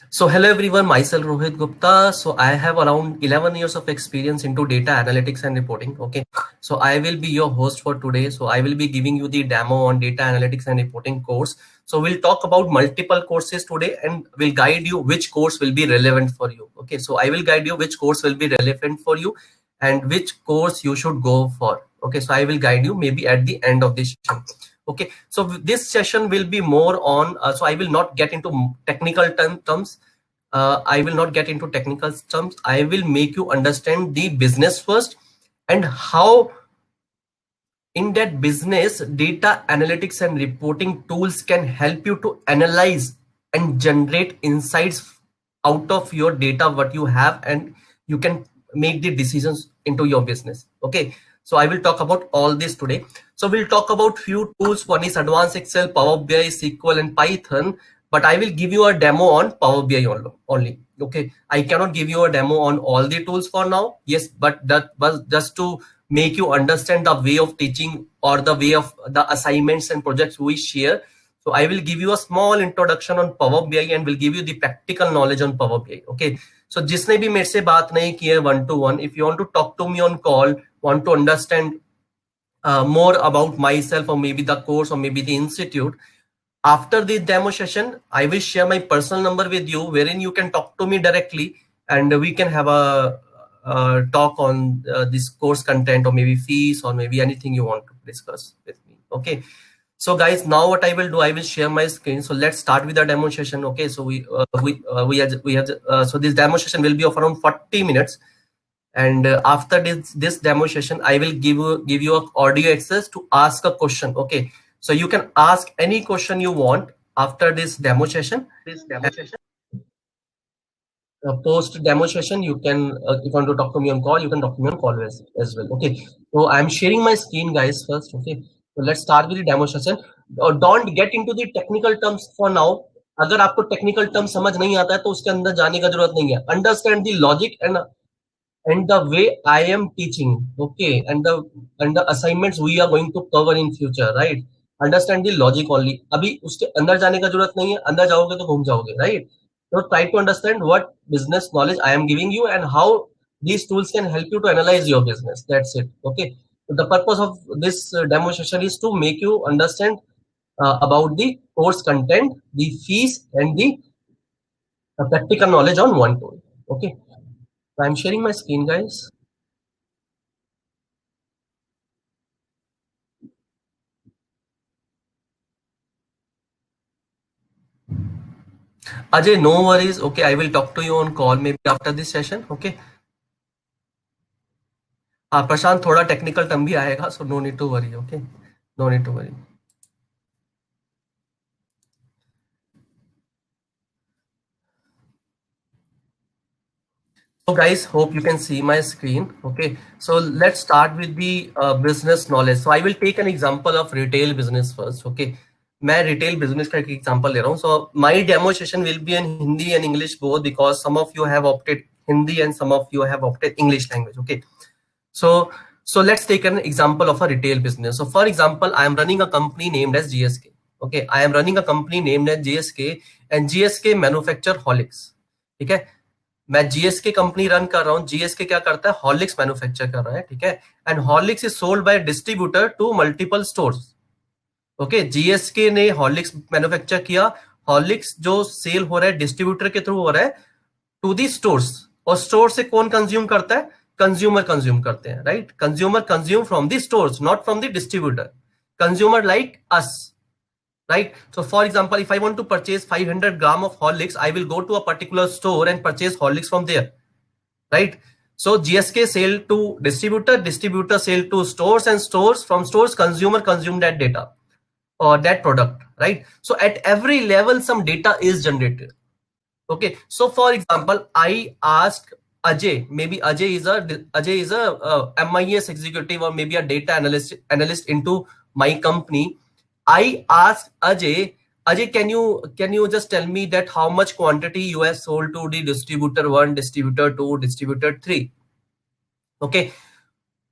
So hello everyone, myself Rohit Gupta. So I have around 11 years of experience into data analytics and reporting. Okay. So I will be your host for today. So I will be giving you the demo on data analytics and reporting course. So we'll talk about multiple courses today and we'll guide you which course will be relevant for you. Okay. So I will guide you which course will be relevant for you and which course you should go for. Okay. So I will guide you maybe at the end of this session. Okay, so this session will be more on so I will not get into technical terms. I will not get into technical terms. I will make you understand the business first and how in that business data analytics and reporting tools can help you to analyze and generate insights out of your data what you have, and you can make the decisions into your business. Okay, so I will talk about all this today. So we'll talk about few tools. One is advanced excel, power bi, sql and python, but I will give you a demo on power bi only. Okay, I cannot give you a demo on all the tools for now. Yes, but that was just to make you understand the way of teaching or the way of the assignments and projects we share. So I will give you a small introduction on Power BI and will give you the practical knowledge on Power BI. Okay. So जिसने भी मेरे से बात नहीं की है 1-to-1, if you want to talk to me on call, want to understand more about myself or maybe the course or maybe the institute, after the demo session, I will share my personal number with you, wherein you can talk to me directly and we can have a talk on this course content or maybe fees or maybe anything you want to discuss with me. Okay. So guys, now what I will do, I will share my screen. So let's start with the demo session. Okay. So so this demo session will be of around 40 minutes. And after this demo session, I will give you a audio access to ask a question. Okay, so you can ask any question you want after this demo session. Post demo session, you can if you want to talk to me on call, you can talk to me on call as well. Okay, so I'm sharing my screen, guys, first. Okay, so let's start with the demo session. Don't get into the technical terms for now. अगर आपको technical term समझ नहीं आता है तो उसके अंदर जाने का जरूरत नहीं है. Understand the logic and the way I am teaching, okay, and the assignments we are going to cover in future, right? Understand the logic only. अभी उसके अंदर जाने का जरूरत नहीं है. अंदर जाओगे तो घूम जाओगे, right? So try to understand what business knowledge I am giving you and how these tools can help you to analyze your business. That's it. Okay. So the purpose of this demo session is to make you understand about the course content, the fees, and the practical knowledge on one tool. Okay. So I'm sharing my screen, guys. Ajay, no worries. Okay, I will talk to you on call maybe after this session. Okay. हाँ प्रशांत, थोड़ा technical term भी आएगा, so no need to worry. Okay, no need to worry. So guys, hope you can see my screen. Okay, so let's start with the business knowledge. So I will take an example of retail business first. Okay, मैं retail business का एक example ले रहा हूँ. So my demo session will be in Hindi and English both, because some of you have opted Hindi and some of you have opted English language. Okay, so let's take an example of a retail business. So for example, I am running a company named as GSK. Okay, I am running a company named as GSK and GSK manufacture Horlicks. ठीक है, मैं GSK company run कर रहा हूँ. GSK क्या करता है? Horlicks manufacture कर रहा है. ठीक है, and Horlicks is sold by distributor to multiple stores. Okay, GSK ने हॉर्लिक्स मैन्युफैक्चर किया. हॉर्लिक्स जो सेल हो रहा है डिस्ट्रीब्यूटर के थ्रू हो रहा है टू दी स्टोर्स, और स्टोर से कौन कंज्यूम करता है? कंज्यूमर कंज्यूम करते हैं, right? Consumer consume from the stores, not from the distributor. Consumer like us, right? So for example, if I want to purchase 500 gram of Horlicks, I will go to a particular store and purchase Horlicks from there, right? So GSK sell to distributor, distributor sell to stores, and stores, from stores consumer consume that data or that product, right? So at every level some data is generated. Okay, so for example, I asked Ajay, maybe Ajay is a MIS executive or maybe a data analyst into my company. I asked Ajay, can you just tell me that how much quantity you have sold to the distributor 1, distributor 2, distributor 3? Okay,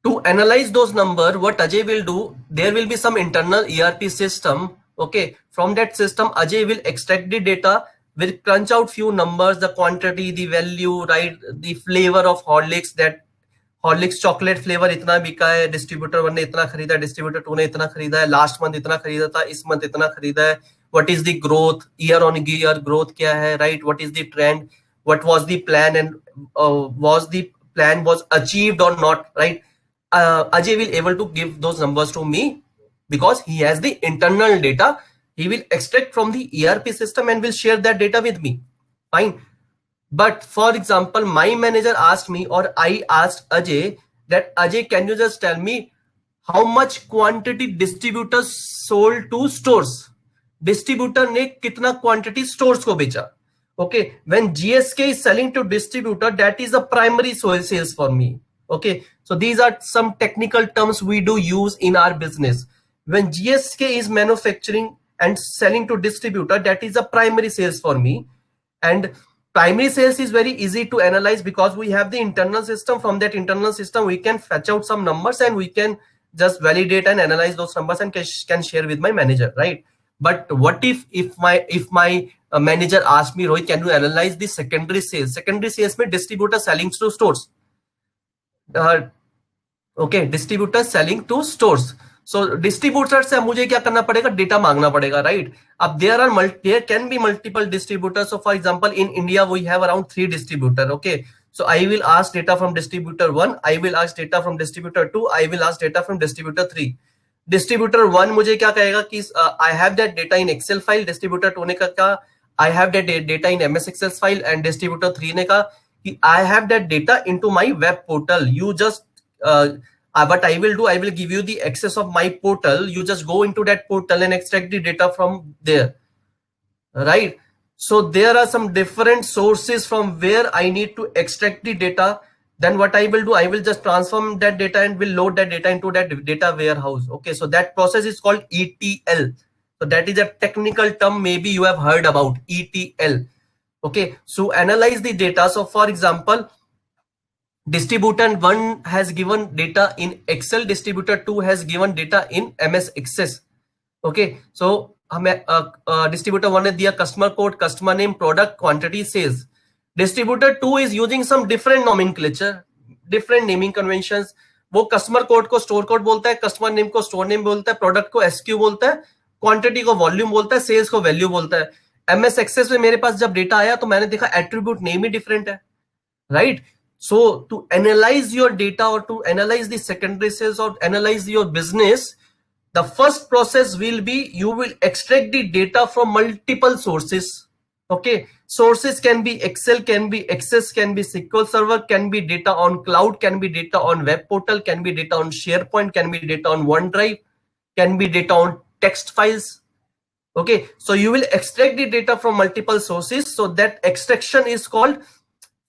to analyze those numbers, what Ajay will do, there will be some internal ERP system. Okay, from that system, Ajay will extract the data we'll crunch out few numbers, the quantity, the value, right, the flavor of Horlicks, that Horlicks chocolate flavour इतना बिका है, distributor 1 ने इतना खरीदा है, distributor 2 ने इतना खरीदा है, लास्ट मंथ इतना खरीदा था, इस मंथ इतना खरीदा है, what is the growth, year on year growth क्या है, right, what is the trend, what was the plan and was the plan was achieved और not, right. Ajay will able to give those numbers to me because he has the internal data. He will extract from the ERP system and will share that data with me. Fine. But for example, my manager asked me or I asked Ajay that, Ajay, can you just tell me how much quantity distributors sold to stores? Distributor ने कितना quantity stores को बेचा? Okay, when GSK is selling to distributor, that is the primary sales for me. Okay, so these are some technical terms we do use in our business. When GSK is manufacturing and selling to distributor, that is the primary sales for me. And primary sales is very easy to analyze because we have the internal system. From that internal system, we can fetch out some numbers and we can just validate and analyze those numbers and can share with my manager, right? But what if my manager asks me, Rohit, can you analyze the secondary sales? Secondary sales में distributor selling to stores. Okay, distributor selling to stores. So distributor से मुझे क्या करना पड़ेगा, data मांगना पड़ेगा, right? अब there can be multiple distributors. So for example, in India we have around 3 distributors. Okay, so I will ask data from distributor 1, I will ask data from distributor 2, I will ask data from distributor 3. Distributor 1 मुझे क्या कहेगा कि I have that data in Excel file. Distributor 2 ने कहा I have that data in MS Excel file, and distributor 3 ने कहा कि I have that data into my web portal. You just what I will do, I will give you the access of my portal. You just go into that portal and extract the data from there, right? So there are some different sources from where I need to extract the data. Then what I will do, I will just transform that data and will load that data into that data warehouse. Okay, so that process is called ETL. So that is a technical term maybe you have heard about, ETL. Okay, so analyze the data. So for example, distributor 1 has given data in Excel, distributor 2 has given data in MS Access. Okay, so हमें distributor 1 ने दिया customer code, customer name, product, quantity, sales. Distributor 2 is using some different nomenclature, different naming conventions. वो customer code को store code बोलता है, customer name को store name बोलता है, product को SKU बोलता है, quantity को volume बोलता है, sales को value बोलता है. MS Access में मेरे पास जब data आया तो मैंने देखा attribute name ही different है, right? So to analyze your data or to analyze the secondary sales or analyze your business, the first process will be you will extract the data from multiple sources. Okay, sources can be Excel, can be Access, can be SQL Server, can be data on cloud, can be data on web portal, can be data on SharePoint, can be data on OneDrive, can be data on text files. Okay, so you will extract the data from multiple sources. So that extraction is called,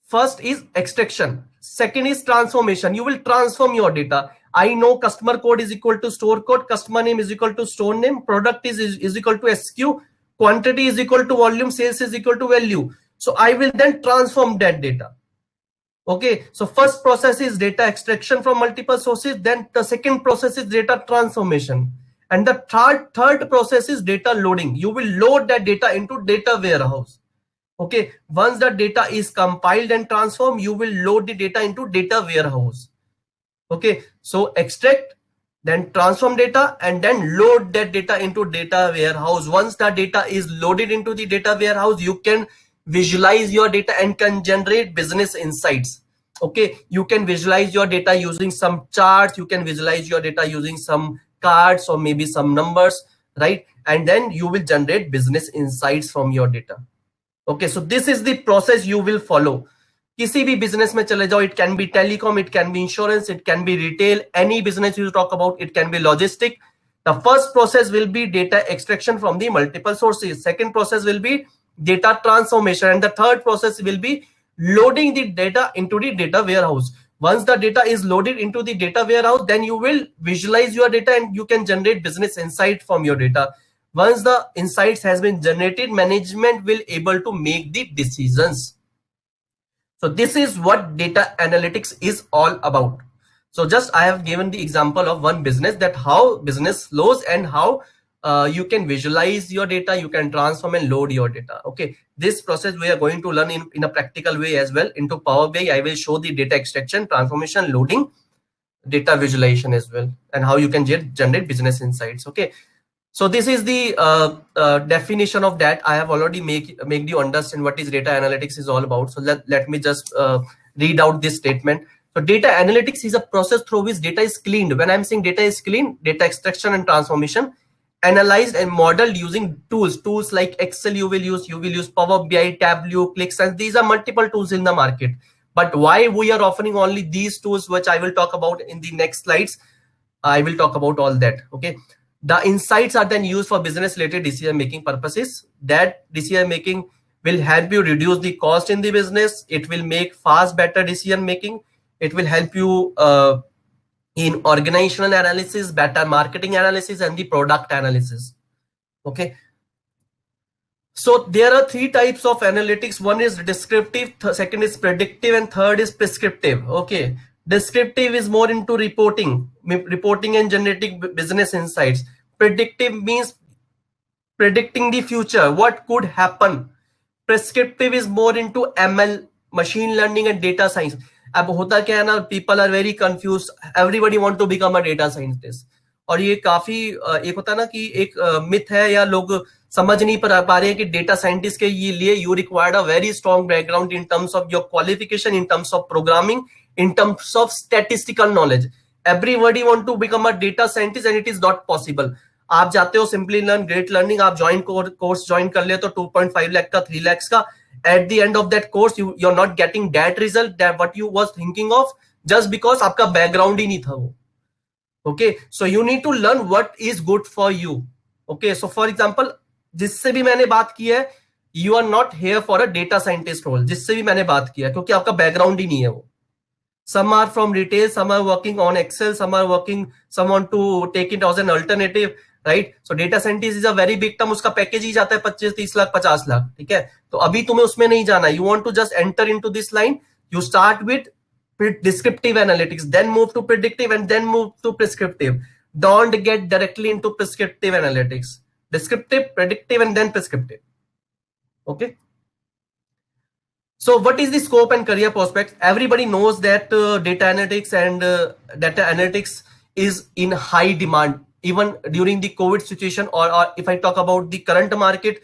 first is extraction, second is transformation. You will transform your data. I know customer code is equal to store code, customer name is equal to store name, product is equal to SKU, quantity is equal to volume, sales is equal to value. So I will then transform that data. Okay, so first process is data extraction from multiple sources, then the second process is data transformation, and the third process is data loading. You will load that data into data warehouse. Okay, once the data is compiled and transformed, you will load the data into data warehouse. Okay, so extract, then transform data, and then load that data into data warehouse. Once the data is loaded into the data warehouse, you can visualize your data and can generate business insights. Okay, you can visualize your data using some charts, you can visualize your data using some cards or maybe some numbers, right? And then you will generate business insights from your data. Okay, so this is the process you will follow. किसी भी business में चले जाओ, it can be telecom, it can be insurance, it can be retail, any business you talk about, it can be logistic. The first process will be data extraction from the multiple sources. Second process will be data transformation, and the third process will be loading the data into the data warehouse. Once the data is loaded into the data warehouse, then you will visualize your data and you can generate business insight from your data. Once the insights has been generated, management will able to make the decisions. So this is what data analytics is all about. So just I have given the example of one business, that how business flows and how you can visualize your data, you can transform and load your data. Okay, this process we are going to learn in a practical way as well. Into Power BI, I will show the data extraction, transformation, loading, data visualization as well, and how you can generate business insights. Okay, so this is the definition of that. I have already make you understand what is data analytics is all about. So let me just read out this statement. So data analytics is a process through which data is cleaned. When I'm saying data is cleaned, data extraction and transformation, analyzed and modeled using tools like Excel. You will use Power BI, Tableau, ClickSense. These are multiple tools in the market. But why we are offering only these tools, which I will talk about in the next slides. I will talk about all that. Okay. The insights are then used for business related decision making purposes. That decision making will help you reduce the cost in the business. It will make fast, better decision making. It will help you in organizational analysis, better marketing analysis, and the product analysis. Okay. So there are three types of analytics. One is descriptive, second is predictive, and third is prescriptive. Okay. Descriptive is more into reporting and generating business insights. Predictive means predicting the future, what could happen. Prescriptive is more into ML, machine learning and data science. अब होता क्या है ना, people are very confuse, everybody want to become a data scientist. और ये काफी एक होता है ना कि एक मिथ है, या लोग समझ नहीं पा रहे हैं कि डेटा साइंटिस्ट के लिए you required a very strong background in terms of your qualification, in terms of programming, in terms of statistical knowledge. Everybody want to become a data scientist and it is not possible. आप जाते हो Simplilearn, Great Learning, आप join course join कर ले तो 2.5 लाख का, 3 लाख का. At the end of that course you are not getting that result that what you was thinking of, just because आपका बैकग्राउंड ही नहीं था वो. Okay, so you need to learn what is good for you. Okay, so for example जिससे भी मैंने बात की है, you are not here for a data scientist role, जिससे भी मैंने बात किया, क्योंकि आपका बैकग्राउंड ही नहीं है वो. Some are from retail, some are working on Excel, some want to take it as an alternative, right? So data scientist is a very big term. उसका पैकेज ही जाता है 25-30 लाख 50 लाख. ठीक है, तो अभी तुम्हें उसमें नहीं जाना. You want to just enter into this line. You start with descriptive analytics, then move to predictive, and then move to prescriptive. Don't get directly into prescriptive analytics. Descriptive, predictive, and then prescriptive. Okay. So what is the scope and career prospects? Everybody knows that data analytics is in high demand, even during the COVID situation, or if I talk about the current market,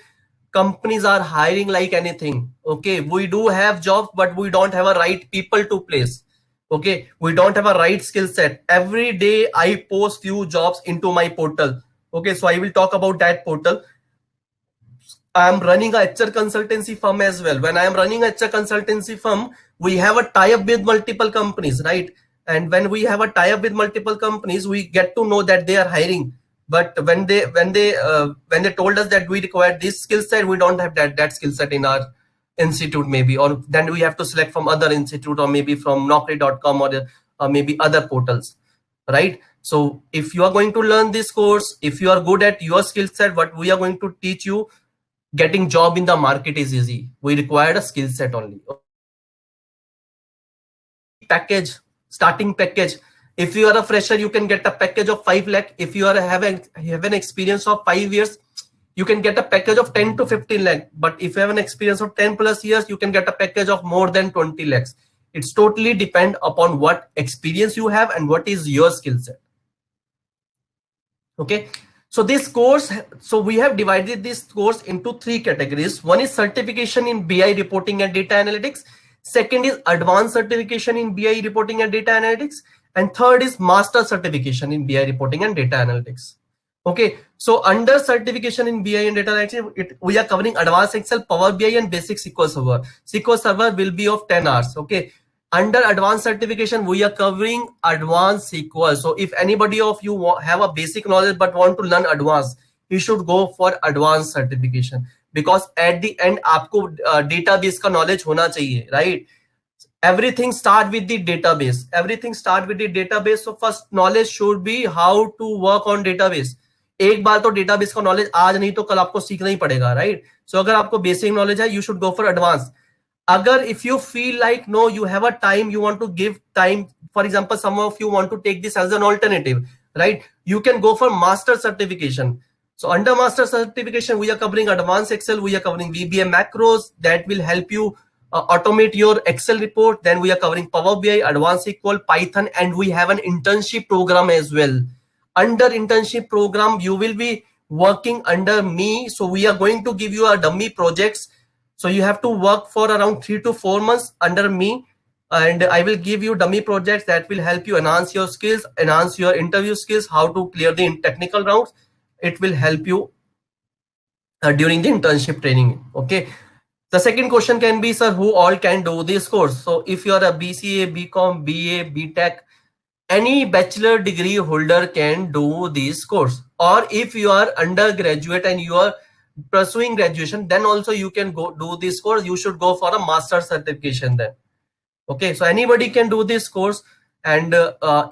companies are hiring like anything. Okay, we do have jobs, but we don't have a right people to place. Okay, we don't have a right skill set. Every day I post few jobs into my portal. Okay, so I will talk about that portal. I am running a HR consultancy firm as well. When I am running a HR consultancy firm, we have a tie-up with multiple companies, right? And when we have a tie-up with multiple companies, we get to know that they are hiring. But when they told us that we require this skill set, we don't have that skill set in our institute, maybe, or then we have to select from other institute, or maybe from Naukri.com, or maybe other portals, right? So if you are going to learn this course, if you are good at your skill set, what we are going to teach you, getting job in the market is easy. We require a skill set only. Package, starting package. If you are a fresher, you can get a package of 5 lakh. If you are have an experience of 5 years, you can get a package of 10 to 15 lakh. But if you have an experience of 10 plus years, you can get a package of more than 20 lakhs. It's totally depend upon what experience you have and what is your skill set. Okay. So this course, so we have divided this course into 3 categories. One is certification in BI reporting and data analytics. Second is advanced certification in BI reporting and data analytics. And third is master certification in BI reporting and data analytics. Okay. So under certification in BI and data analytics, we are covering advanced Excel, Power BI, and basic SQL Server. SQL Server will be of 10 hours. Okay. Under advanced certification, we are covering advanced SQL. So if anybody of you have a basic knowledge but want to learn advanced, you should go for advanced certification, because at the end आपको database का knowledge होना चाहिए, right? Everything start with the database. Everything start with the database. So first knowledge should be how to work on database. एक बार तो database का knowledge आज नहीं तो कल आपको सीखना ही पड़ेगा, right? So अगर आपको basic knowledge है, you should go for advanced. Agar if you feel like no, you have a time, you want to give time, for example, some of you want to take this as an alternative, right? You can go for master certification. So under master certification, we are covering advanced Excel, we are covering VBA macros that will help you automate your Excel report. Then we are covering Power BI, advanced SQL, Python, and we have an internship program as well. Under internship program, you will be working under me. So we are going to give you a dummy projects. So you have to work for around 3 to 4 months under me, and I will give you dummy projects that will help you enhance your skills, enhance your interview skills, how to clear the technical rounds. It will help you during the internship training. Okay. The second question can be, sir, who all can do this course? So if you are a BCA, BCom, BA, BTech, any bachelor degree holder can do this course. Or if you are undergraduate and you are pursuing graduation, then also you can go do this course. You should go for a master certification then. Okay, so anybody can do this course. And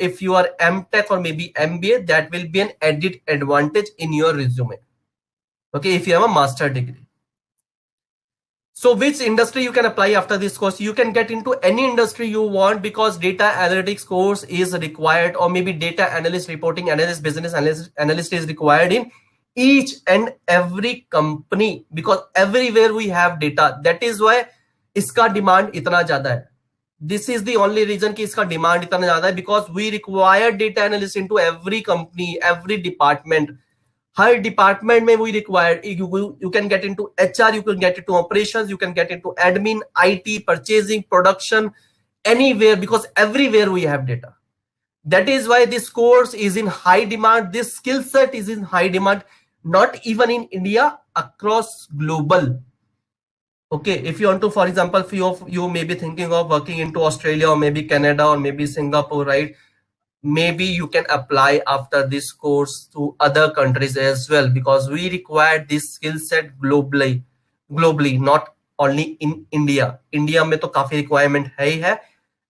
if you are MTech or maybe MBA, that will be an added advantage in your resume. Okay, if you have a master degree. So which industry you can apply after this course? You can get into any industry you want, because data analytics course is required, or maybe data analyst, reporting analyst, business analyst is required in each and every company, because everywhere we have data. That is why iska demand itna zyada hai. This is the only reason ki iska demand itna zyada hai, because we require data analysts into every company, every department. Her department में we require, you can get into HR, you can get into operations, you can get into admin, IT, purchasing, production, anywhere, because everywhere we have data. That is why this course is in high demand. This skill set is in high demand, not even in India, across global. Okay, if you want to, for example, few of you may be thinking of working into Australia or maybe Canada or maybe Singapore, right? Maybe you can apply after this course to other countries as well, because we require this skill set globally, not only in India. India में तो काफी requirement है ही है.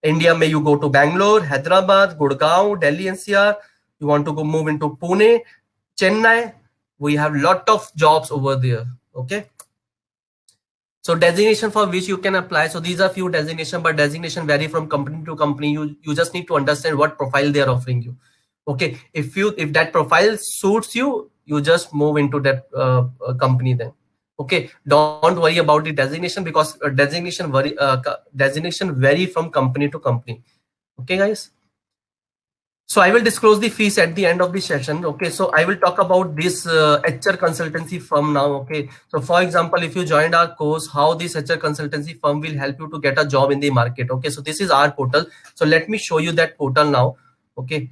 India में you go to Bangalore, Hyderabad, Gurgaon, Delhi NCR. You want to go move into Pune, Chennai. We have lot of jobs over there. Okay. So designation for which you can apply. So these are few designation, but designation vary from company to company. You just need to understand what profile they are offering you. Okay, if that profile suits you, you just move into that company then. Okay, don't worry about the designation, because designation vary from company to company. Okay, guys. So I will disclose the fees at the end of the session. Okay, so I will talk about this HR consultancy firm now. Okay, so for example, if you joined our course, how this HR consultancy firm will help you to get a job in the market. Okay, so this is our portal. So let me show you that portal now. Okay.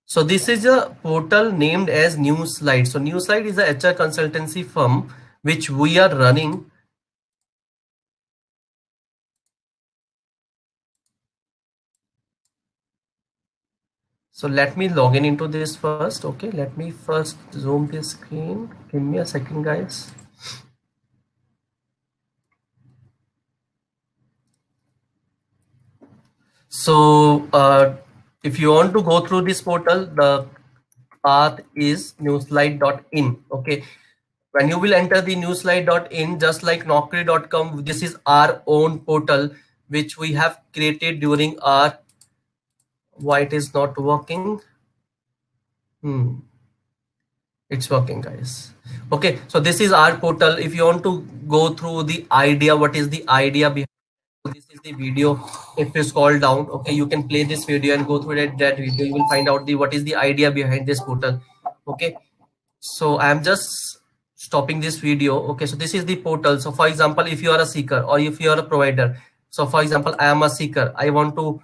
So this is a portal named as NewSlide. So NewSlide is a HR consultancy firm which we are running. So let me log in into this first. Okay, let me first zoom this screen. Give me a second, guys. So if you want to go through this portal, the path is newslide.in. Okay, when you will enter the newslide.in, just like naukri.com, this is our own portal which we have created during our, why it is not working? It's working, guys. Okay, so this is our portal. If you want to go through the idea, what is the idea behind, this is the video. If you scroll down, okay, you can play this video and go through that video. You will find out what is the idea behind this portal. Okay, so I am just stopping this video. Okay, so this is the portal. So for example, if you are a seeker or if you are a provider, so for example, I am a seeker, I want to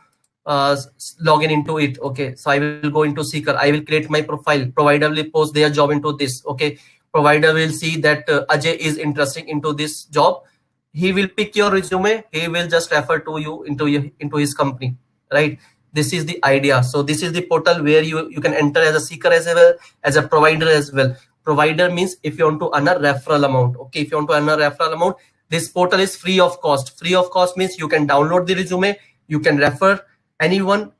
log in into it. Okay, so I will go into seeker, I will create my profile, provider will post their job into this. Okay, provider will see that Ajay is interested into this job, he will pick your resume, he will just refer to you into his company, right? This is the idea. So this is the portal where you can enter as a seeker as well as a provider as well. Provider means if you want to earn a referral amount. Okay, if you want to earn a referral amount, this portal is free of cost. Free of cost means you can download the resume, you can refer anyone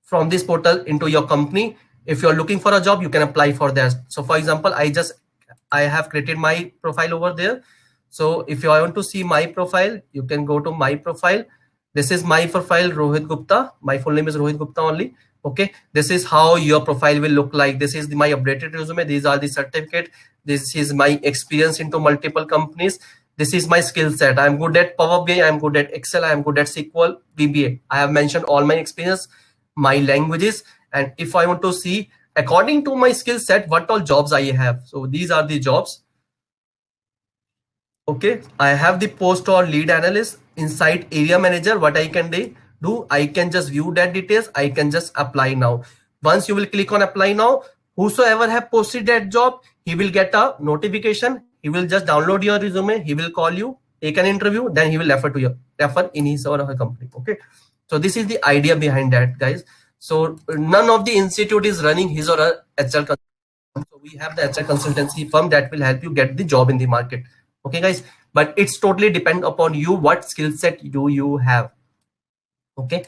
from this portal into your company. If you're looking for a job, you can apply for that. So for example, I have created my profile over there. So if you want to see my profile, you can go to my profile. This is my profile, Rohit Gupta. My full name is Rohit Gupta only. Okay, this is how your profile will look like. This is my updated resume. These are the certificate. This is my experience into multiple companies. This is my skill set. I'm good at Power BI. I'm good at Excel. I'm good at SQL, VBA. I have mentioned all my experience, my languages, and if I want to see according to my skill set what all jobs I have. So these are the jobs. Okay, I have the post or lead analyst, inside area manager. What I can do, I can just view that details. I can just apply now. Once you will click on apply now, whosoever have posted that job, he will get a notification. He will just download your resume. He will call you, take an interview, then he will refer in his or her company. Okay, so this is the idea behind that, guys. So none of the institute is running his or her HR consultancy. So we have the HR consultancy firm that will help you get the job in the market. Okay, guys, but it's totally depend upon you, what skill set do you have. Okay,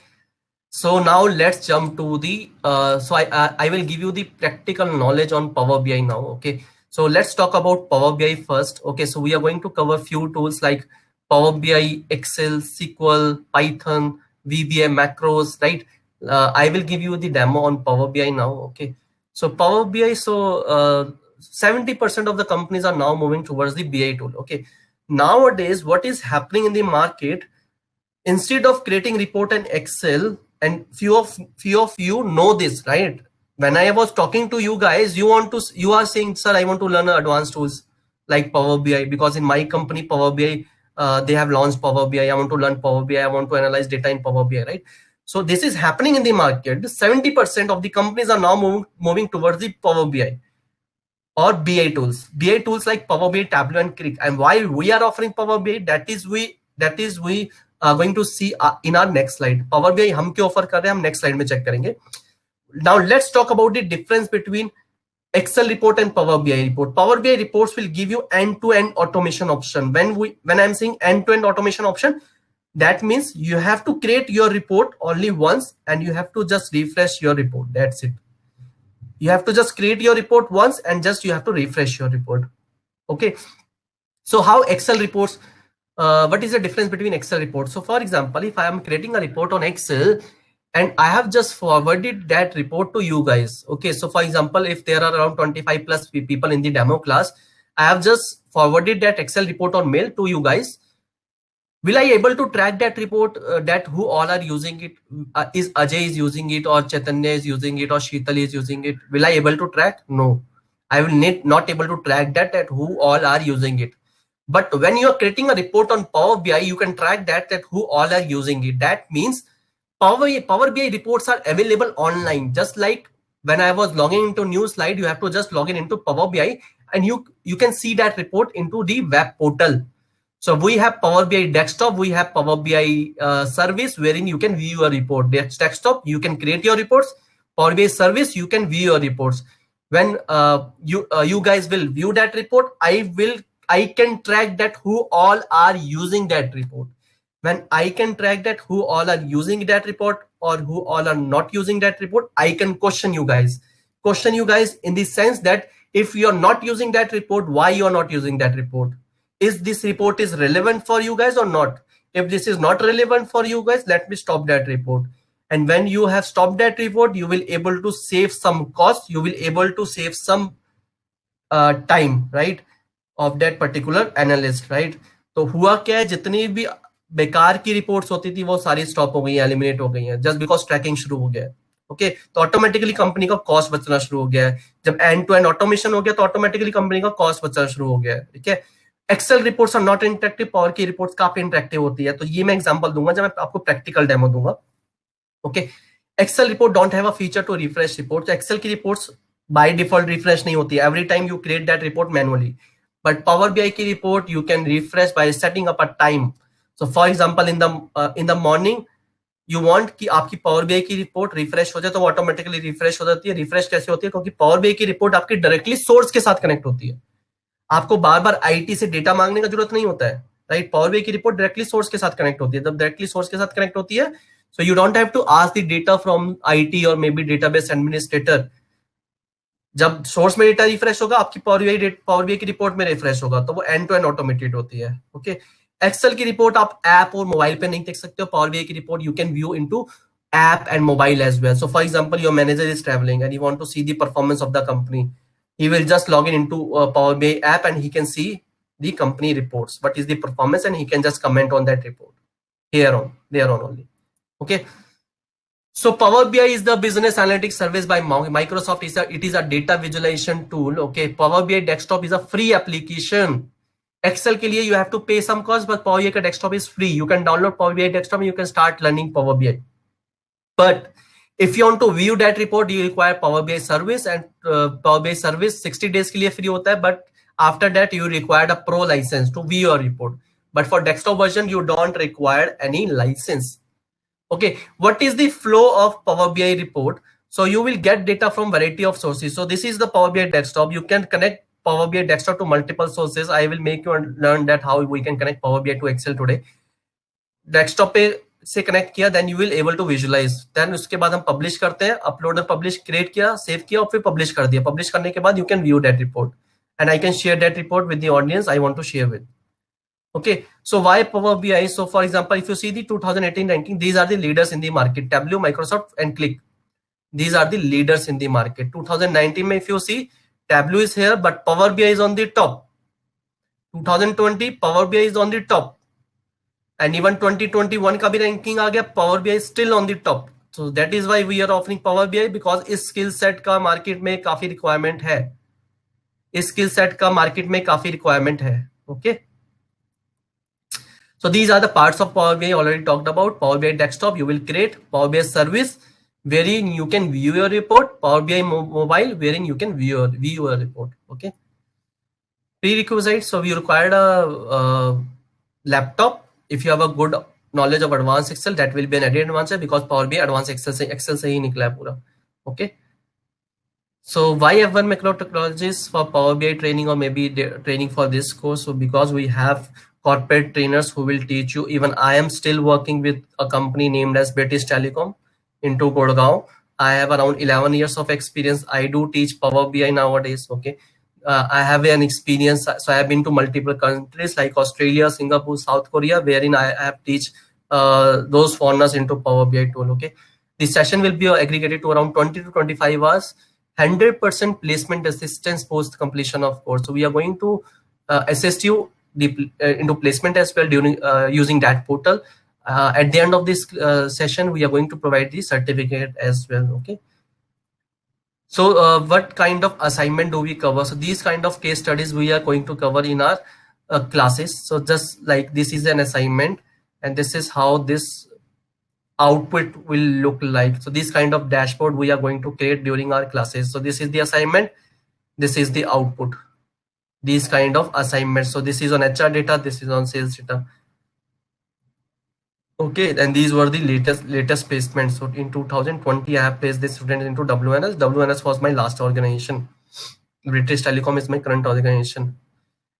so now let's jump to the so I will give you the practical knowledge on Power BI now. Okay, so let's talk about Power BI first. Okay, so we are going to cover few tools like Power BI, Excel, SQL, Python, VBA, macros, right? I will give you the demo on Power BI now. Okay, so Power BI, so 70% of the companies are now moving towards the BI tool. Okay, nowadays what is happening in the market, instead of creating report in Excel, and few of you know this, right? When I was talking to you guys, you are saying, sir, I want to learn advanced tools like Power BI, because in my company Power BI, they have launched Power BI. I want to learn Power BI. I want to analyze data in Power BI, right? So this is happening in the market. 70% of the companies are now moving towards the Power BI or BI tools like Power BI, Tableau, and Qlik. And why we are offering Power BI, that is we are going to see in our next slide. Power BI हम क्यों offer कर रहे हैं, हम next slide में check करेंगे. Now let's talk about the difference between Excel report and Power BI report. Power BI reports will give you end-to-end automation option. When I'm saying end-to-end automation option, that means you have to create your report only once and you have to just refresh your report. That's it. You have to just create your report once and just you have to refresh your report. Okay, so how Excel reports, what is the difference between Excel reports? So for example, if I am creating a report on Excel and I have just forwarded that report to you guys. Okay, so for example, if there are around 25 plus people in the demo class, I have just forwarded that Excel report on mail to you guys. Will I able to track that report, that who all are using it? Is Ajay is using it, or Chaitanya is using it, or Sheetal is using it? Will I able to track? No, I will not able to track that who all are using it. But when you are creating a report on Power BI, you can track that who all are using it. That means Power BI reports are available online. Just like when I was logging into new slide, you have to just log in into Power BI and you can see that report into the web portal. So we have Power BI desktop, we have Power BI service wherein you can view your report. Desktop, you can create your reports. Power BI service, you can view your reports. When you guys will view that report, I can track that who all are using that report. When I can track that who all are using that report or who all are not using that report, I can question you guys. Question you guys in the sense that if you're not using that report, why you're not using that report? Is this report is relevant for you guys or not? If this is not relevant for you guys, let me stop that report. And when you have stopped that report, you will able to save some cost. You will able to save some time, right, of that particular analyst, right? तो हुआ क्या है, जितनी भी बेकार की reports होती थी वो सारी स्टॉप हो गई है, एलिमिनेट हो गई है, जस्ट बिकॉज ट्रैकिंग शुरू हो गया है. ओके, तो ऑटोमेटिकली कंपनी का कॉस्ट बचना शुरू हो गया है. जब एंड टू एंड ऑटोमेशन हो गया तो ऑटोमेटिकली कंपनी का कॉस्ट बचना शुरू हो गया है. ठीक है, Excel reports are not interactive, power की रिपोर्ट्स काफी इंटरेक्टिव होती है. तो ये मैं एग्जांपल दूंगा जब मैं आपको प्रैक्टिकल डेमो दूंगा. Okay, Excel report don't have a feature to refresh report. Excel की रिपोर्ट्स बाय डिफॉल्ट रिफ्रेश नहीं होती है. Every time you create that report manually. But power BI की report you can refresh by setting up a time. So for example in the morning you want कि आपकी power BI की report refresh हो जाए, तो वो automatically refresh हो जाती है. रिफ्रेश कैसे होती है? क्योंकि पावर बीआई की रिपोर्ट आपकी डायरेक्टली सोर्स के साथ कनेक्ट होती है. आपको बार बार आईटी से डेटा मांगने का जरूरत नहीं होता है, राइट? पावर बीआई की रिपोर्ट डायरेक्टली सोर्स के साथ कनेक्ट होती है. जब डायरेक्टली सोर्स के साथ कनेक्ट होती है, so you don't have to ask the data from IT और मे बी डेटाबेस एडमिनिस्ट्रेटर. जब सोर्स में डेटा रिफ्रेश होगा, आपकी पावर बीआई की रिपोर्ट में रिफ्रेश होगा, तो वो एंड टू एंड ऑटोमेटेड होती है. ओके, एक्सेल की रिपोर्ट आप ऐप और मोबाइल पे नहीं देख सकते हो. पावर बीआई की report you can view into app and mobile as well. So for example, your manager is traveling and you want to see the performance of the company. He will just log into a Power BI app and he can see the company reports. What is the performance, and he can just comment on that report there on only. Okay. So Power BI is the business analytics service by Microsoft. It is a data visualization tool. Okay. Power BI desktop is a free application. Excel के लिए you have to pay some cost, but Power BI का desktop is free. You can download Power BI desktop and you can start learning Power BI. But if you want to view that report, you require Power BI service, and Power BI service 60 days के लिए free होता है, but after that you require a pro license to view your report. But for desktop version, you don't require any license. Okay, what is the flow of Power BI report? So you will get data from variety of sources. So this is the Power BI desktop. You can connect Power BI desktop to multiple sources. I will make you learn that how we can connect Power BI to Excel today. Desktop पे से connect किया, then you will able to visualise. देन उसके बाद हम publish करते हैं, upload publish create किया, सेव किया और फिर पब्लिश कर दिया. पब्लिश करने के बाद you can view that report and I can share that report with the audience I want to share with. Okay, so why Power BI? So for example, if you see the 2018 ranking, these are the leaders in the market: Tableau, Microsoft, and Click. These are the leaders in the market. 2019 में if you see, Tableau is here, but Power BI is on the top. 2020, Power BI is on the top. And even 2021 का भी ranking आ गया, Power BI still on the top. So that is why we are offering Power BI, because इस skill set का market में काफी requirement है. इस स्किल सेट का मार्केट में काफी रिक्वायरमेंट है. Okay, so these are the parts of Power BI already talked about. Power BI desktop, you will create Power BI service wherein you can view your report. Power BI mobile wherein you can view your report. Okay, prerequisites. So we required a laptop. If you have a good knowledge of advanced Excel, that will be an added advantage because Power BI advanced Excel से ही निकला है पूरा. Okay. So why F1 Macro Technologies for Power BI training or maybe training for this course? So because we have corporate trainers who will teach you. Even I am still working with a company named as British Telecom into Gurgaon. I have around 11 years of experience. I do teach Power BI nowadays. Okay. I have an experience. So I have been to multiple countries like Australia, Singapore, South Korea, wherein I have teach those foreigners into Power BI tool. Okay. The session will be aggregated to around 20 to 25 hours. 100% placement assistance post completion of course. So we are going to assist you into placement as well during using that portal. At the end of this session, we are going to provide the certificate as well. Okay. So what kind of assignment do we cover? So these kind of case studies we are going to cover in our classes. So just like this is an assignment, and this is how this output will look like. So this kind of dashboard we are going to create during our classes. So this is the assignment, this is the output, these kind of assignments. So this is on HR data, this is on sales data. Okay, and these were the latest placements. So in 2020 I have placed this student into WNS. WNS was my last organization. British Telecom is my current organization,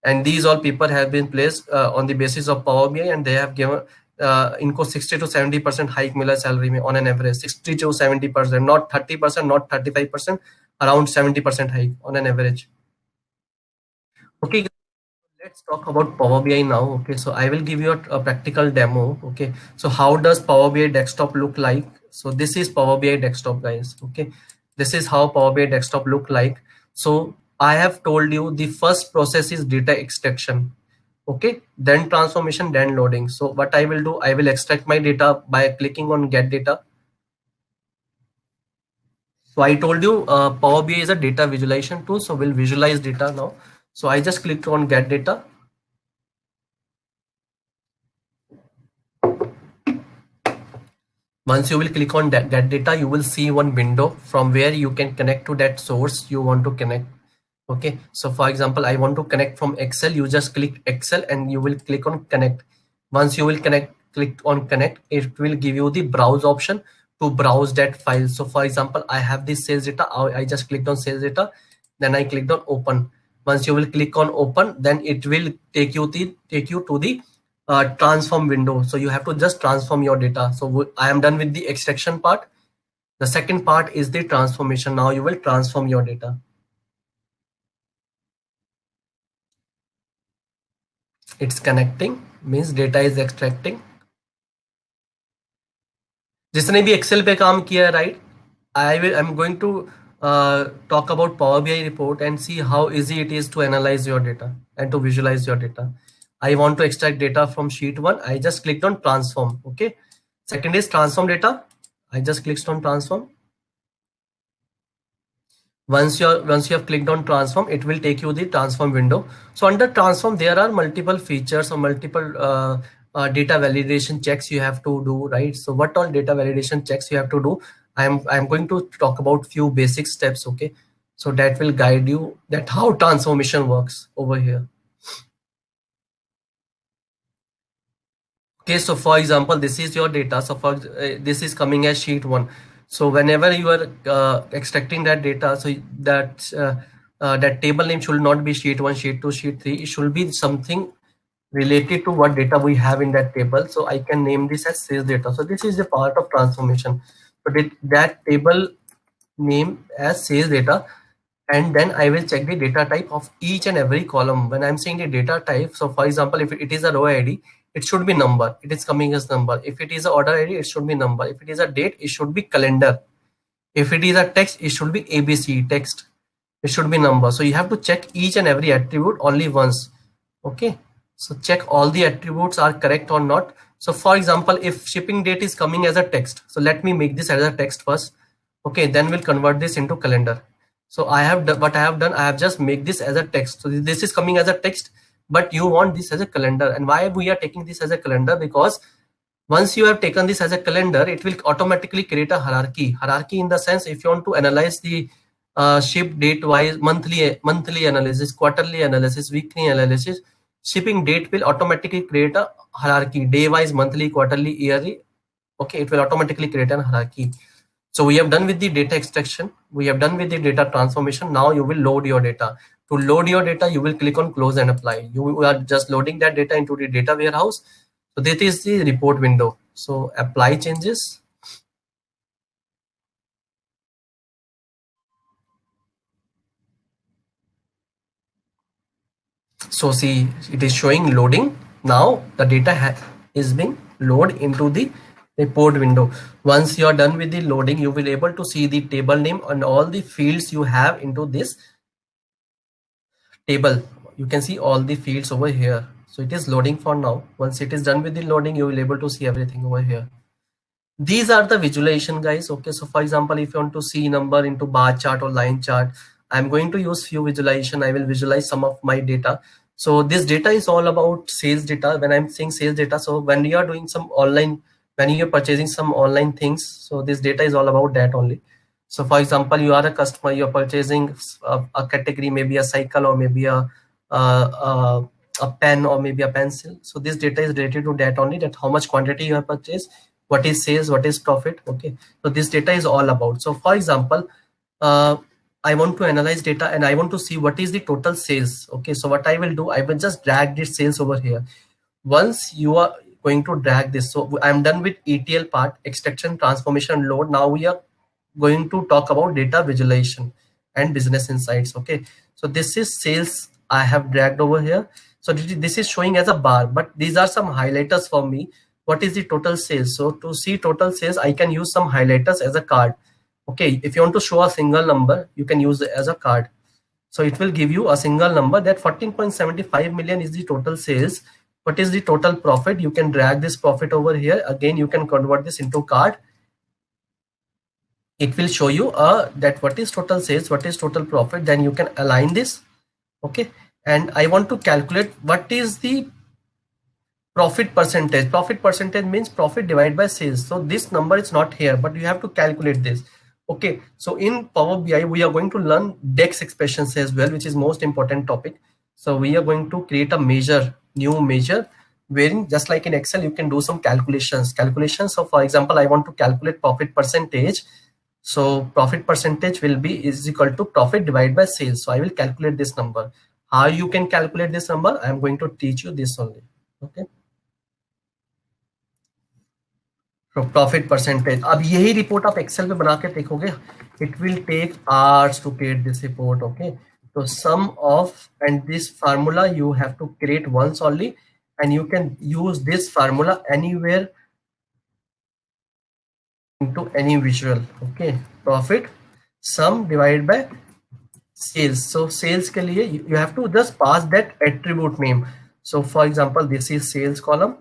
and these all people have been placed on the basis of Power BI, and they have given इनको 60 to 70% hike मिला salary में on an average. 60 to 70%, not 30%, not 35%, around 70% hike on an average. Okay, let's talk about Power BI now. Okay, so I will give you a practical demo. Okay, so how does Power BI desktop look like? So this is Power BI desktop, guys. Okay, this is how Power BI desktop look like. So I have told you the first process is data extraction. Okay, then transformation, then loading. So what I will do, I will extract my data by clicking on get data. So I told you Power BI is a data visualization tool, so we'll visualize data now. So I just clicked on get data. Once you will click on that get data, you will see one window from where you can connect to that source you want to connect. Okay, so for example, I want to connect from Excel. You just click Excel and you will click on connect. Once you will click on connect, it will give you the browse option to browse that file. So for example, I have this sales data. I just clicked on sales data, then I clicked on open. Once you will click on open, then it will take you to the transform window. So you have to just transform your data. So I am done with the extraction part. The second part is the transformation. Now you will transform your data. It's connecting, means data is extracting. जिसने भी Excel पे काम किया है, right, I'm going to talk about Power BI report and see how easy it is to analyze your data and to visualize your data. I want to extract data from sheet 1. I just clicked on transform. Okay. Second is transform data. I just clicked on transform. Once you have clicked on transform, it will take you the transform window. So under transform there are multiple features or multiple data validation checks you have to do, right? So what all data validation checks you have to do, I'm going to talk about few basic steps. Okay, so that will guide you that how transformation works over here. Okay, so for example, this is your data. So for this is coming as sheet 1. So whenever you are extracting that data, so that table name should not be sheet 1, sheet 2, sheet 3. It should be something related to what data we have in that table. So I can name this as sales data. So this is the part of transformation. So that table name as sales data, and then I will check the data type of each and every column. When I'm saying the data type, so for example, if it is a row ID, it should be number. It is coming as number. If it is a order ID, it should be number. If it is a date, it should be calendar. If it is a text, it should be ABC text. It should be number. So you have to check each and every attribute only once. Okay. So check all the attributes are correct or not. So for example, if shipping date is coming as a text, so let me make this as a text first. Okay, then we'll convert this into calendar. So I have done what I have done. I have just make this as a text. So this is coming as a text, but you want this as a calendar. And why we are taking this as a calendar? Because once you have taken this as a calendar, it will automatically create a hierarchy. Hierarchy in the sense, if you want to analyze the ship date wise, monthly analysis, quarterly analysis, weekly analysis, shipping date will automatically create a hierarchy, day wise, monthly, quarterly, yearly. Okay, it will automatically create a hierarchy. So we have done with the data extraction. We have done with the data transformation. Now you will load your data. To load your data, you will click on close and apply. You are just loading that data into the data warehouse. So this is the report window. So apply changes. So see, it is showing loading. Now the data is being loaded into the report window. Once you are done with the loading, you will be able to see the table name and all the fields you have into this table. You can see all the fields over here. So it is loading for now. Once it is done with the loading, you will be able to see everything over here. These are the visualization, guys. Okay, so for example, if you want to see number into bar chart or line chart, I'm going to use few visualization. I will visualize some of my data. So this data is all about sales data. When I'm saying sales data, so when you are doing some online, when you're purchasing some online things, so this data is all about that only. So for example, you are a customer, you're purchasing a category, maybe a cycle or maybe a pen or maybe a pencil. So this data is related to that only, that how much quantity you have purchased, what is sales, what is profit. Okay, so this data is all about. So for example, I want to analyze data and I want to see what is the total sales. Okay, so what I will do, I will just drag this sales over here. Once you are going to drag this, so I'm done with ETL part, extraction, transformation, load. Now we are going to talk about data visualization and business insights. Okay, so this is sales I have dragged over here. So this is showing as a bar, but these are some highlighters for me. What is the total sales? So to see total sales, I can use some highlighters as a card. Okay, if you want to show a single number, you can use it as a card. So it will give you a single number that 14.75 million is the total sales. What is the total profit? You can drag this profit over here. Again, you can convert this into card. It will show you that what is total sales, what is total profit. Then you can align this. Okay, and I want to calculate what is the profit percentage. Profit percentage means profit divided by sales. So this number is not here, but you have to calculate this. Okay, so in Power BI we are going to learn DEX expressions as well, which is most important topic. So we are going to create a measure, new measure, wherein just like in Excel you can do some calculations. So for example, I want to calculate profit percentage. So profit percentage will be is equal to profit divided by sales. So I will calculate this number. How you can calculate this number, I am going to teach you this only. Okay, profit percentage. अब यही report आप Excel पे बना के देखोगे, it will take hours to create this report. Okay, तो sum of and this formula you have to create once only, and you can use this formula anywhere into any visual. Okay, profit sum divided by sales. So sales के लिए you have to just pass that attribute name. So for example, this is sales column.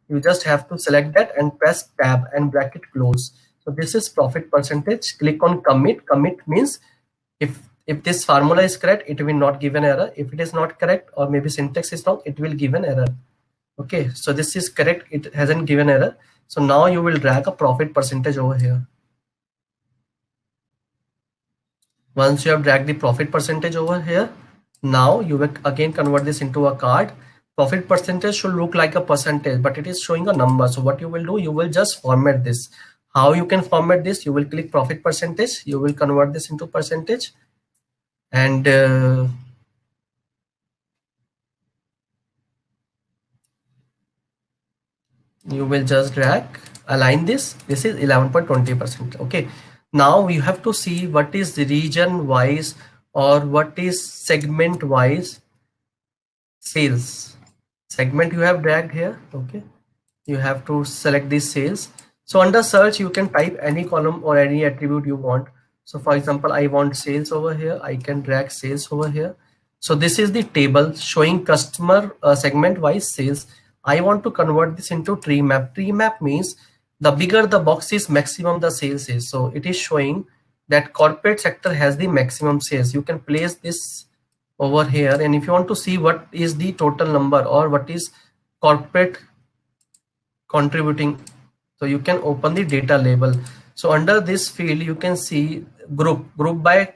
You just have to select that and press tab and bracket close. So this is profit percentage. Click on commit. Commit means if this formula is correct, it will not give an error. If it is not correct, or maybe syntax is wrong, it will give an error. Okay, so this is correct, it hasn't given error. So now you will drag a profit percentage over here. Once you have dragged the profit percentage over here, now you will again convert this into a card. Profit percentage should look like a percentage, but it is showing a number. So what you will do, you will just format this. How you can format this? You will click profit percentage, you will convert this into percentage, and you will just drag, align this. This is 11.20%. Okay, now you have to see what is region wise or what is segment wise sales. Segment you have dragged here. Okay, you have to select this sales. So under search you can type any column or any attribute you want. So for example, I want sales over here. I can drag sales over here. So this is the table showing customer segment wise sales. I want to convert this into tree map. Tree map means the bigger the box is, maximum the sales is. So it is showing that corporate sector has the maximum sales. You can place this over here, and if you want to see what is the total number or what is corporate contributing, so you can open the data label. So under this field you can see group by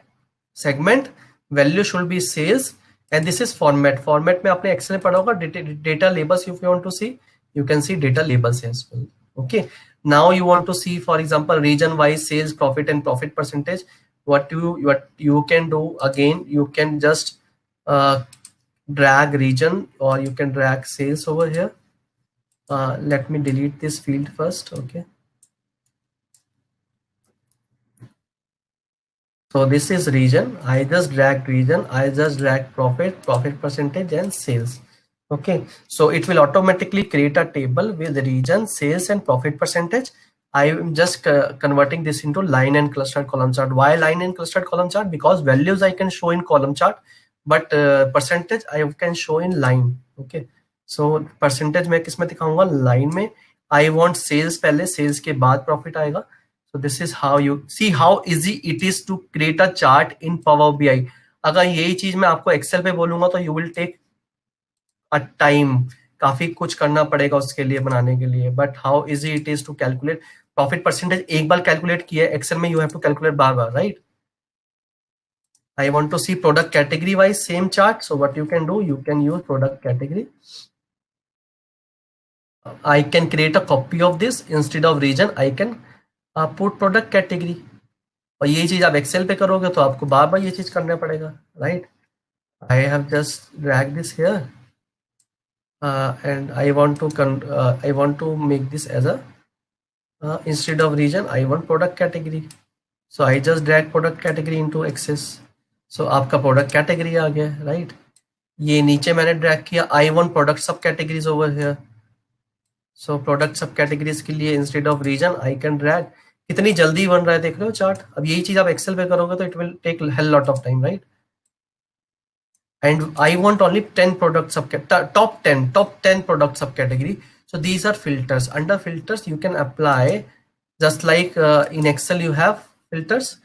segment, value should be sales, and this is format. Format में आपने Excel में पढ़ा होगा data labels. If you want to see, you can see data labels as well. Okay, now you want to see, for example, region wise sales, profit and profit percentage. What you can do, again, you can just drag region, or you can drag sales over here. Let me delete this field first. Okay, so this is region. I just dragged region. I just drag profit percentage and sales. Okay, so it will automatically create a table with region, sales and profit percentage. I am just converting this into line and clustered column chart. Why line and clustered column chart? Because values I can show in column chart, but percentage I can show in line. Okay, so percentage मैं किस में दिखाऊंगा? line में. I want sales पहले, sales के बाद profit आएगा. So this is how you see how easy it is to create a chart in Power BI. अगर यही चीज मैं आपको Excel पे बोलूंगा तो you will take a time. काफी कुछ करना पड़ेगा उसके लिए, बनाने के लिए. But how easy it is to calculate profit percentage. एक बार calculate किया Excel में, you have to calculate bar bar, right? I want to see product category wise same chart. So what you can do, you can use product category. I can create a copy of this. Instead of region, I can put product category. और ये चीज आप Excel पे करोगे तो आपको बार बार ये चीज करना पड़ेगा, right? I have just drag this here and I want to make this as a instead of region I want product category. So I just drag product category into access. So आपका product category आ गया, right? ये नीचे मैंने drag किया. I want product sub categories over here. So product sub categories के लिए instead of region I can drag. कितनी जल्दी बन रहा है, देख रहे हो चार्ट? अब यही चीज आप एक्सेल पे करोगे तो it will take hell lot of time, right? And I want only 10 product top 10 product subcategory. So these are filters. Under filters you can apply just like in Excel you have filters.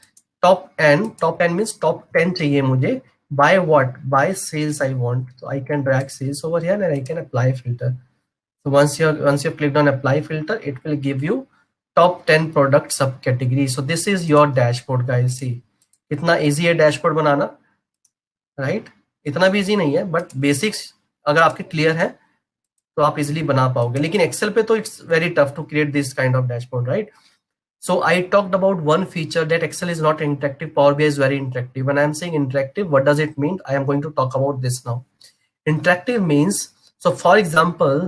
Top n means top 10 चाहिए मुझे. By what? By sales I want. So I can drag sales over here and I can apply filter. So once you clicked on apply filter, it will give you top 10 product subcategory. So this is your dashboard, guys. See, इतना easy है dashboard बनाना, right? इतना भी easy नहीं है, but basics अगर आपके clear है तो आप इजीली बना पाओगे. लेकिन एक्सेल पे तो it's very tough to create this kind of dashboard, right? So I talked about one feature that Excel is not interactive. Power BI is very interactive. When I'm saying interactive, what does it mean? I am going to talk about this now. Interactive means, so for example,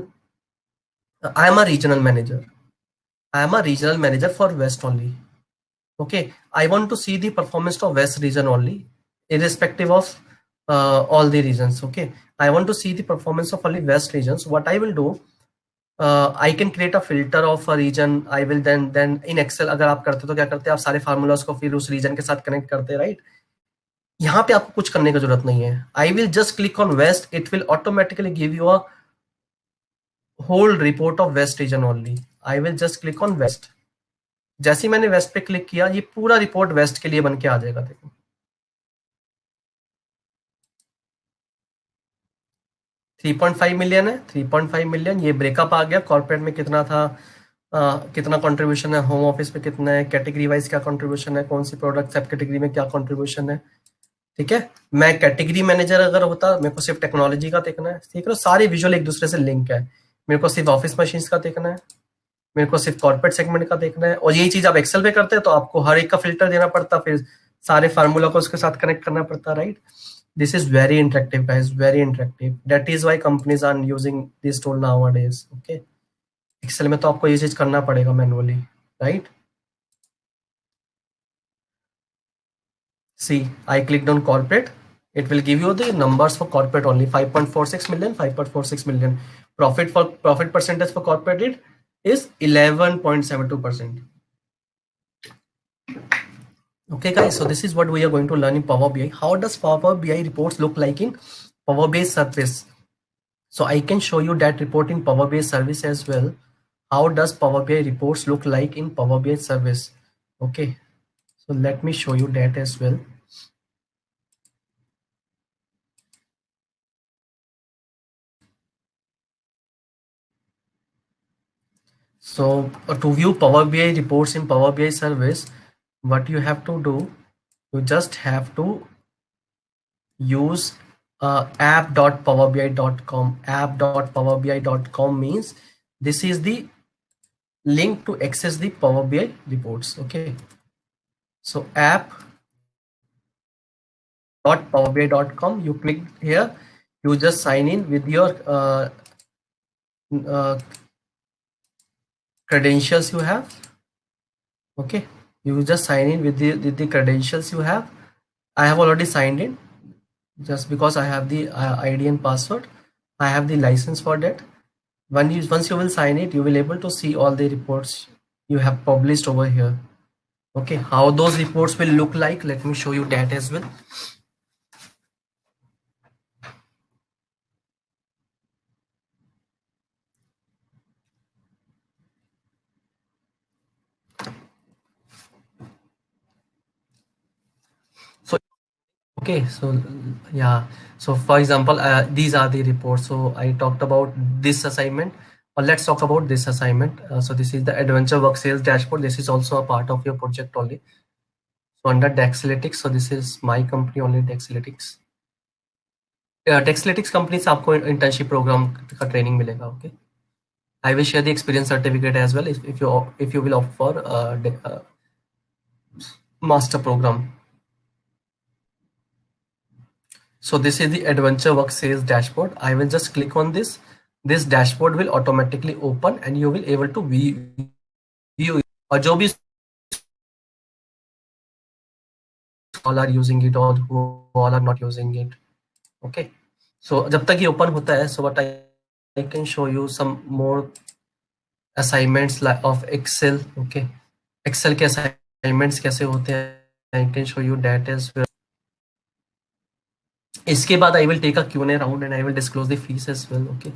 I am a regional manager. I am a regional manager for West only. Okay, I want to see the performance of West region only, irrespective of all the regions. Okay, I want to see the performance of only West regions. What I will do, I can create a filter of a region. I will then in Excel अगर आप करते तो क्या करते आप सारे formulas को फिर उस रीजन के साथ कनेक्ट करते, राइट? यहाँ पे आपको कुछ करने की जरूरत नहीं है. I will just click on west, it will automatically give you a whole report of west region only. I will just click on west. जैसे ही मैंने वेस्ट पे क्लिक किया ये पूरा रिपोर्ट वेस्ट के लिए बन के आ जाएगा. देखो 3.5 मिलियन है. 3.5 मिलियन ये ब्रेकअप आ गया. कॉर्पोरेट में कितना था, कितना कंट्रीब्यूशन है, होम ऑफिस में कितना है, कैटेगरी वाइज क्या कंट्रीब्यूशन है, कौन सी प्रोडक्ट सब कैटेगरी में क्या कंट्रीब्यूशन है. ठीक है. मैं कैटेगरी मैनेजर अगर होता, मेरे को सिर्फ टेक्नोलॉजी का देखना है. ठीक है. सारे विजुअल एक दूसरे से लिंक है. मेरे को सिर्फ ऑफिस मशीन का देखना है, मेरे को सिर्फ कॉर्पोरेट सेगमेंट का देखना है. और यही चीज आप एक्सेल पे करते हैं तो आपको हर एक का फिल्टर देना पड़ता, फिर सारे फार्मूला को उसके साथ कनेक्ट करना पड़ता, right? This is very interactive, guys, very interactive. That is why companies are using this tool nowadays. Okay. Excel में तो आपको ये चीज करना पड़ेगा manually, right? See, I clicked on corporate. It will give you the numbers for corporate only. 5.46 million, 5.46 million. Profit percentage for corporate is 11.72%. Okay, guys. So this is what we are going to learn in Power BI. How does Power BI reports look like in Power BI service? So I can show you that report in Power BI service as well. How does Power BI reports look like in Power BI service? Okay, so let me show you that as well. So to view Power BI reports in Power BI service, what you have to do, you just have to use app.powerbi.com. App.powerbi.com means this is the link to access the Power BI reports. Okay, so app.powerbi.com, you click here, you just sign in with your uh, credentials you have. Okay, you just sign in with the credentials you have. I have already signed in just because I have the ID and password. I have the license for that. Once you will sign it, you will able to see all the reports you have published over here. Okay, how those reports will look like, let me show you that as well. So okay, so yeah, so for example, these are the reports. So I talked about this assignment, or let's talk about this assignment. So this is the Adventure Work Sales Dashboard. This is also a part of your project only. So under Dexalytics, so this is my company only, Dexalytics. Dexalytics company से आपको internship program का training मिलेगा. Okay, I will share the experience certificate as well if you will opt for master program. So this is the Adventure Work Sales Dashboard. I will just click on this. This dashboard will automatically open and you will able to view और जो भी all are using it or who all are not using it. Okay. So जब तक ये open होता है, so what I can show you some more assignments of Excel. Okay. Excel के assignments कैसे होते हैं, I can show you that as well. इसके बाद I will take a Q&A round and I will disclose the fees as well. Okay.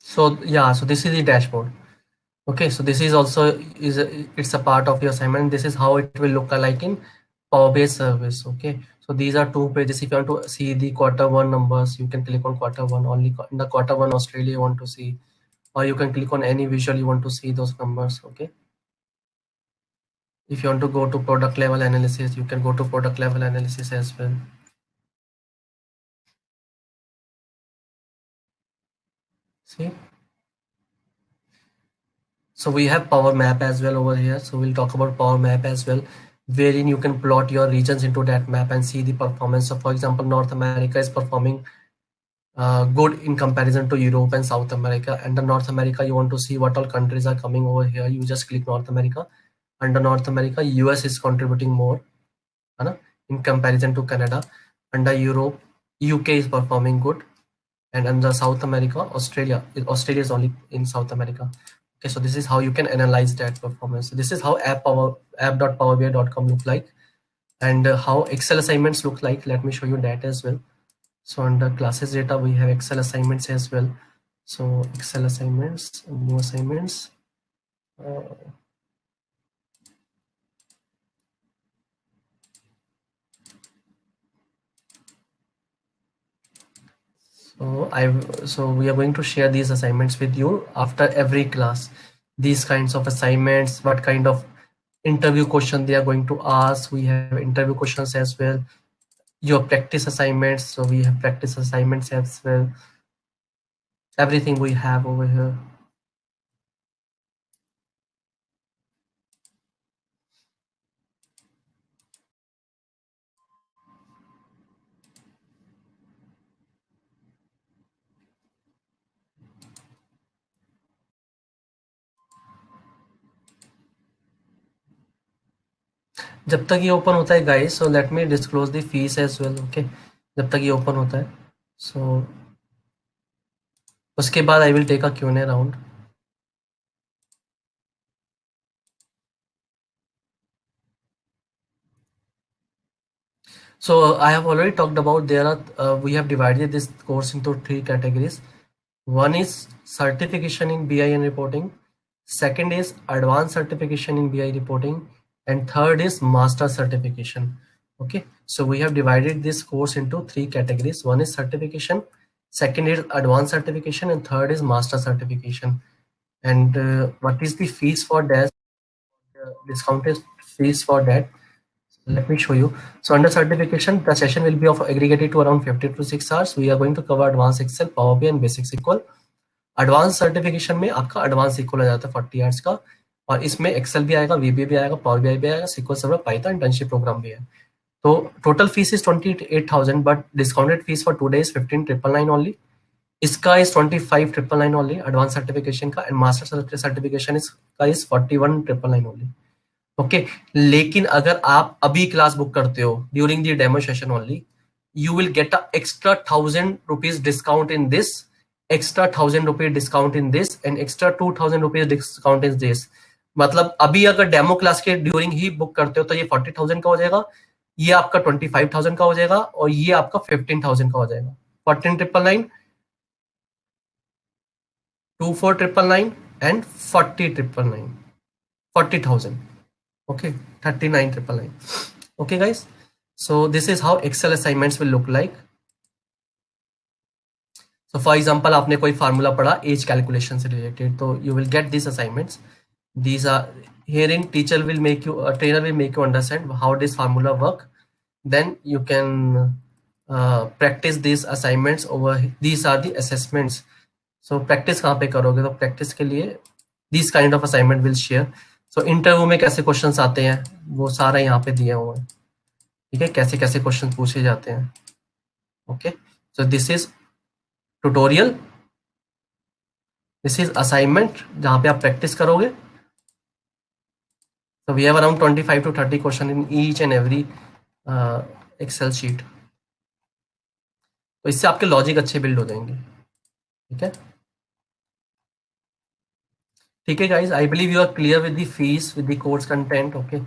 So yeah, so this is the dashboard. Okay, so this is also it's a part of your assignment. This is how it will look like in Power BI service. Okay, so these are 2 pages. If you want to see the quarter 1 numbers, you can click on quarter 1. Only in the quarter 1 Australia you want to see, or you can click on any visual you want to see those numbers. Okay, if you want to go to product level analysis, you can go to product level analysis as well. See, So we have Power Map as well over here. So we'll talk about Power Map as well, wherein you can plot your regions into that map and see the performance. So for example, North America is performing good in comparison to Europe and South America. Under North America, you want to see what all countries are coming over here. You just click North America. Under North America, US is contributing more, है ना, in comparison to Canada. Under Europe, UK is performing good, and under South America, Australia is only in South America. Okay, so this is how you can analyze that performance. So this is how app.powerbi.com look like, and how Excel assignments look like. Let me show you that as well. So under classes data, we have Excel assignments as well. So Excel assignments, new assignments. So we are going to share these assignments with you after every class. These kinds of assignments, what kind of interview question they are going to ask. We have interview questions as well. Your practice assignments. So we have practice assignments as well. Everything we have over here. जब तक ये open होता है guys, so let me disclose the fees as well. Okay, जब तक ये open होता है, सो उसके बाद I will take a Q&A round. So I have already talked about we have divided this course into 3 categories. One is certification in BI and reporting. Second is advanced certification in BI reporting, and third is master certification. Okay, so we have divided this course into 3 categories. One is certification, second is advanced certification, and third is master certification. And what is the fees for that? Discounted fees for that. Let me show you. So under certification, the session will be of aggregated to around 50 to 6 hours. We are going to cover advanced Excel, Power BI and basic SQL. Advance certification में आपका advance SQL आ जाता है 40 hours का, और इसमें Excel भी आएगा, VBA भी आएगा, पावर BI भी आएगा, SQL server, Python, internship programme भी है. तो total fees is 28,000, but discounted fees for 2 days 15,999 only. इसका इज 25,999 ओनली एडवांस सर्टिफिकेशन का, एंड मास्टर सर्टिफिकेशन का इज 41,999 ओनली. ओके, लेकिन अगर आप अभी क्लास बुक करते हो during the demo session only, you will get a extra 1,000 rupees discount in this, extra 1,000 rupees discount in this, and extra 2,000 rupees discount in this. मतलब अभी अगर डेमो क्लास के ड्यूरिंग ही बुक करते हो तो ये 40,000 का हो जाएगा, ये आपका 25,000 का हो जाएगा, और ये आपका 15,000 का हो जाएगा. 14,999, 24,999 and 40,999, 40,000. Okay, 39,999. Okay guys, so this is how Excel assignments will look like. So for example, आपने कोई फार्मूला पढ़ा एज कैलकुलेशन से रिलेटेड, तो you will get this assignments. These are herein teacher will make you, trainer will make you understand how this formula work. Then you can practice these assignments over. These are the assessments. So practice कहाँ पे करोगे? तो practice के लिए these kind of assignment will share. So interview में कैसे questions आते हैं वो सारा यहाँ पे दिया हुआ है. ठीक है, कैसे कैसे questions पूछे जाते हैं. Okay, so this is tutorial. This is assignment जहाँ पे आप practice करोगे. So we have around 25 to 30 question in each and every Excel sheet. तो इससे आपके लॉजिक अच्छे बिल्ड हो जाएंगे. ठीक है, ठीक है guys, I believe you are clear with the fees, with the course content. Okay,